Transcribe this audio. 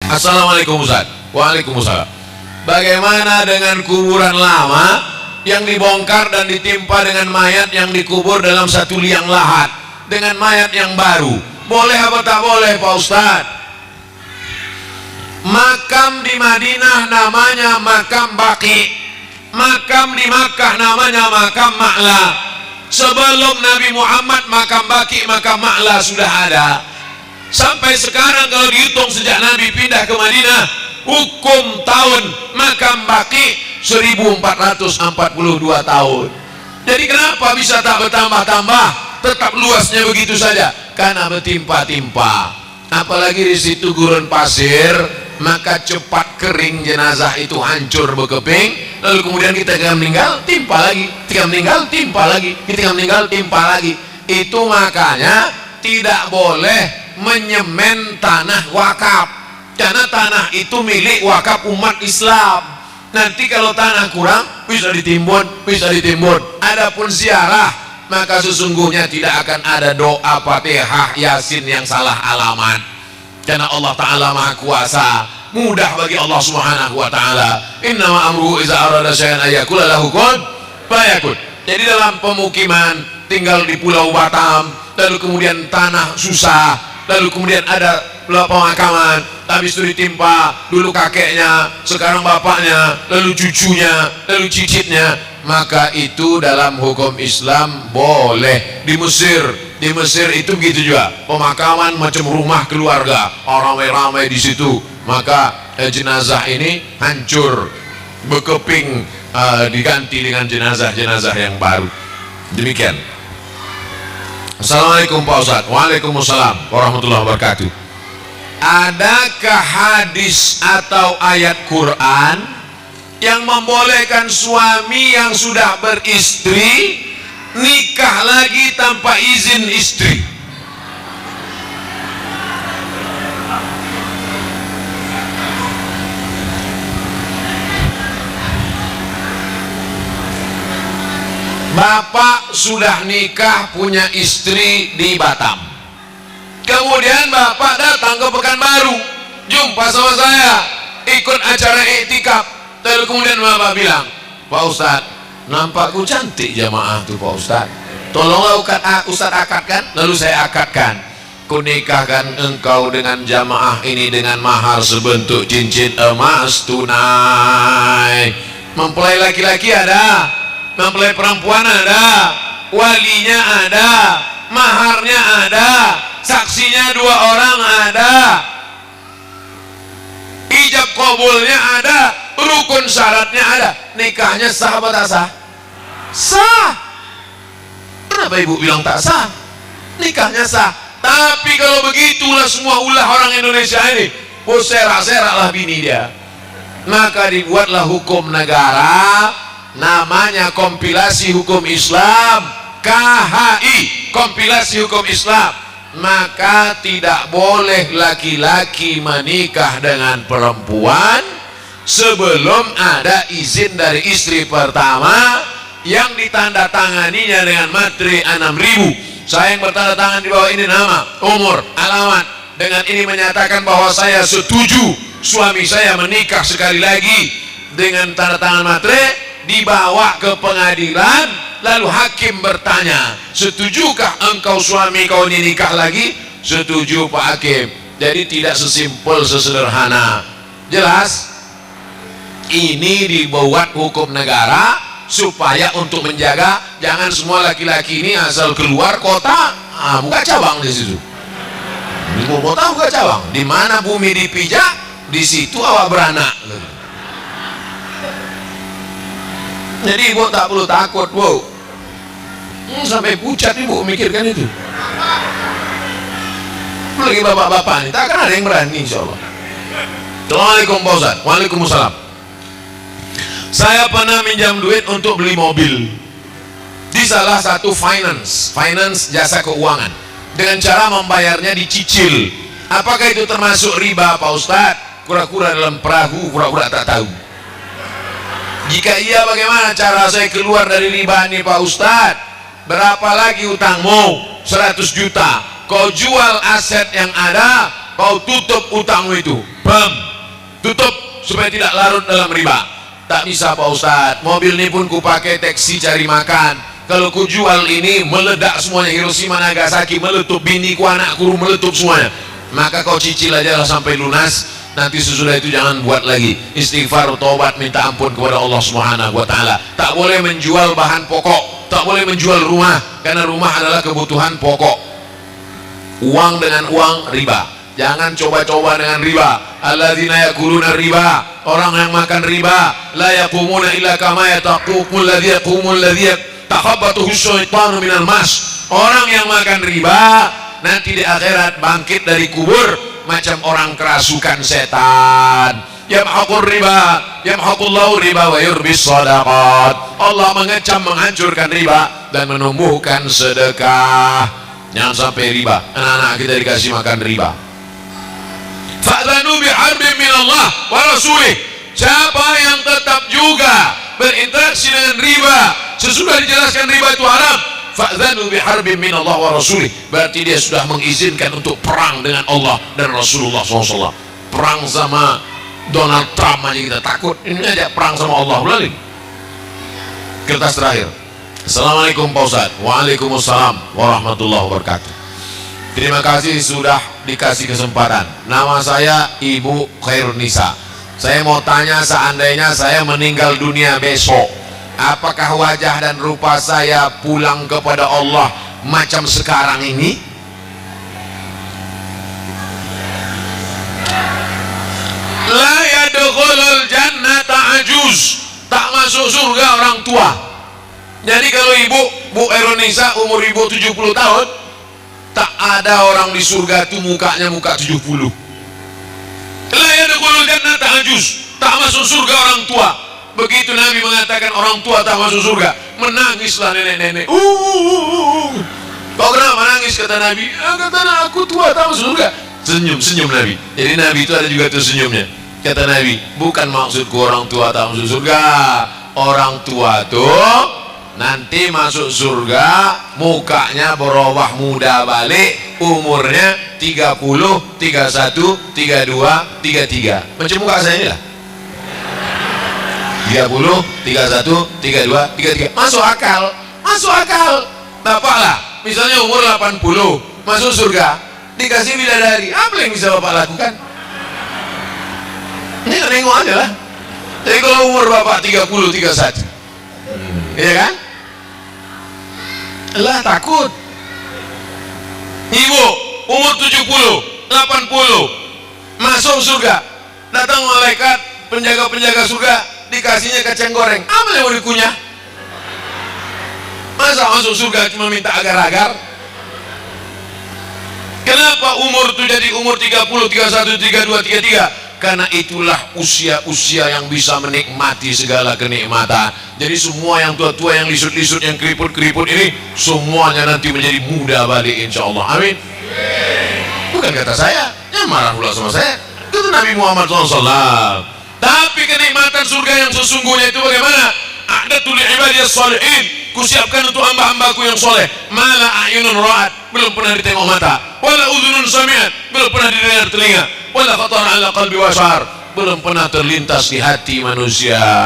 Assalamualaikum Ustaz. Waalaikumsalam. Bagaimana dengan kuburan lama yang dibongkar dan ditimpa dengan mayat yang dikubur dalam satu liang lahat dengan mayat yang baru? Boleh apa tak boleh Pak Ustaz? Makam di Madinah namanya makam Baqi, makam di Makkah namanya makam Ma'la. Sebelum Nabi Muhammad makam Baqi, makam Ma'la sudah ada. Sampai sekarang kalau dihitung sejak Nabi pindah ke Madinah, hukum tahun makam Baqi 1442 tahun. Jadi kenapa bisa tak bertambah-tambah, tetap luasnya begitu saja? Karena bertimpa-timpa. Apalagi di situ gurun pasir, maka cepat kering jenazah itu, hancur berkeping. Lalu kemudian kita meninggal, timpa lagi, kita meninggal, timpa lagi, kita meninggal, timpa lagi. Itu makanya tidak boleh menyemen tanah wakaf, karena tanah itu milik wakaf umat Islam. Nanti kalau tanah kurang bisa ditimbun, bisa ditimbun. Adapun ziarah, maka sesungguhnya tidak akan ada doa Fatihah Yasin yang salah alamat, karena Allah Ta'ala Maha Kuasa. Mudah bagi Allah Subhanahu wa Ta'ala. Innama amruhu iza arada syai'an ayyaqula lahu kun fayakun. Jadi dalam pemukiman, tinggal di Pulau Batam, lalu kemudian tanah susah, lalu kemudian ada pemakaman, habis itu ditimpa dulu kakeknya, sekarang bapaknya, lalu cucunya, lalu cicitnya, maka itu dalam hukum Islam boleh. Di Mesir itu begitu juga, pemakaman macam rumah keluarga, orang ramai di situ, maka jenazah ini hancur berkeping, diganti dengan jenazah-jenazah yang baru. Demikian. Assalamualaikum Pak Ustaz. Waalaikumsalam warahmatullahi wabarakatuh. Adakah hadis atau ayat Quran yang membolehkan suami yang sudah beristri nikah lagi tanpa izin istri? Bapak sudah nikah, punya istri di Batam. Kemudian bapak datang ke Pekanbaru, jumpa sama saya, ikut acara iktikaf. Lalu kemudian bapak bilang, Pak Ustadz, nampakku cantik jamaah tuh Pak Ustadz, tolonglah Ustadz akadkan. Lalu saya akadkan, ku nikahkan engkau dengan jamaah ini dengan mahar sebentuk cincin emas tunai. Mempelai laki-laki ada, mempelai perempuan ada, walinya ada, maharnya ada, saksinya 2 orang ada, ijab kabulnya ada, rukun syaratnya ada. Nikahnya sah apa tak sah? Sah. Kenapa ibu bilang tak sah? Nikahnya sah. Tapi kalau begitulah semua ulah orang Indonesia ini, serak-seraklah bini dia. Maka dibuatlah hukum negara, namanya kompilasi hukum Islam, KHI, kompilasi hukum Islam. Maka tidak boleh laki-laki menikah dengan perempuan sebelum ada izin dari istri pertama yang ditandatanganinya dengan materi 6.000. Saya yang bertanda tangan di bawah ini nama, umur, alamat. Dengan ini menyatakan bahwa saya setuju suami saya menikah sekali lagi, dengan tanda tangan materi. Dibawa ke pengadilan, lalu hakim bertanya, setujukah engkau suami kau ini nikah lagi? Setuju Pak Hakim. Jadi tidak sesimpel sesederhana. Jelas? Ini dibuat hukum negara supaya untuk menjaga jangan semua laki-laki ini asal keluar kota buka cabang di situ. Di kota buka cabang. Di mana bumi dipijak, di situ awak beranak. Jadi ibu tak perlu takut, bu. Sampai pucat ibu mikirkan itu. Lagi bapak-bapak ini, tak akan ada yang berani, insya Allah. Assalamualaikum Pak Ustaz. Waalaikumsalam. Saya pernah minjam duit untuk beli mobil di salah satu finance jasa keuangan, dengan cara membayarnya dicicil. Apakah itu termasuk riba Pak Ustaz? Kura-kura dalam perahu, kura-kura tak tahu. Jika iya, bagaimana cara saya keluar dari riba ini Pak Ustadz? Berapa lagi utangmu? 100 juta. Kau jual aset yang ada, kau tutup utangmu itu. Paham? Tutup supaya tidak larut dalam riba. Tak bisa Pak Ustadz, mobil ini pun ku pakai taksi cari makan. Kalau ku jual ini meledak semuanya, Hiroshima Nagasaki meletup, biniku anakku meletup semuanya. Maka kau cicil aja lah sampai lunas. Nanti sesudah itu jangan buat lagi. Istighfar, tobat, minta ampun kepada Allah Subhanahu wa taala. Tak boleh menjual bahan pokok, tak boleh menjual rumah, karena rumah adalah kebutuhan pokok. Uang dengan uang riba. Jangan coba-coba dengan riba. Alladzina yakuluna riba, orang yang makan riba, la yaqumuna illa kama yaqumul ladzi yaqumul ladzi takhabbathu syaitanu minal mas. Orang yang makan riba nanti di akhirat bangkit dari kubur macam orang kerasukan setan. Yamhaqur riba, yamhaqullahu riba wa yurbis shadaqat. Allah mengecam, menghancurkan riba dan menumbuhkan sedekah. Jangan sampai riba. Anak-anak kita dikasih makan riba. Fa'dhanu biharbin min Allah wa rasulih. Siapa yang tetap juga berinteraksi dengan riba sesudah dijelaskan riba itu haram, fa'dhanu biharbin min Allah wa rasulih, berarti dia sudah mengizinkan untuk perang dengan Allah dan Rasulullah SAW. Perang sama Donald Trump aja kita takut, ini aja perang sama Allah lagi. Kertas terakhir. Assalamualaikum Pak Ustadz. Waalaikumsalam warahmatullahi wabarakatuh. Terima kasih sudah dikasih kesempatan. Nama saya Ibu Khairunisa. Saya mau tanya, seandainya saya meninggal dunia besok, apakah wajah dan rupa saya pulang kepada Allah macam sekarang ini? La yadkhulul jannata ajuz. Tak masuk surga orang tua. Jadi kalau Bu Khairunisa umur ibu 70 tahun, tak ada orang di surga itu mukanya muka 70. La yadkhulul jannata ajuz. Tak masuk surga orang tua. Begitu Nabi mengatakan orang tua tak masuk surga, menangislah nenek-nenek. Kau kenapa nangis, kata Nabi? Kata aku tua tak masuk surga. Senyum Nabi. Jadi Nabi itu ada juga tuh senyumnya. Kata Nabi, bukan maksudku orang tua tak masuk surga. Orang tua tuh nanti masuk surga mukanya berubah muda balik, umurnya 30, 31, 32, 33. Macam muka saya ini lah. 30, 31, 32, 33. Masuk akal. Bapak lah, misalnya umur 80, masuk surga, dikasih bidadari. Apa yang bisa Bapak lakukan? Ini nengok aja lah. Jadi kalau umur Bapak 30, 31, iya kan? Lah takut. Ibu umur 70, 80 masuk surga, datang malaikat penjaga surga, dikasihnya kacang goreng. Apa yang mau dikunyah? Masa masuk surga cuma minta agar-agar? Kenapa umur itu jadi umur 30, 31, 32, 33? Karena itulah usia-usia yang bisa menikmati segala kenikmatan. Jadi semua yang tua-tua, yang lisut-lisut, yang keriput-keriput ini, semuanya nanti menjadi muda balik, insya Allah. Amin. Bukan kata saya, yang marah pula sama saya, kata Nabi Muhammad SAW. Tapi kenikmatan surga yang sesungguhnya itu bagaimana? A'datu li'ibadiyas shalihin, kusiapkan untuk hamba-hambaku yang soleh. Mala a'yunun ra'at, belum pernah ditengok mata. Wala udhunun sami'at, belum pernah didengar telinga. Wala khatara ala qalbi washar, belum pernah terlintas di hati manusia.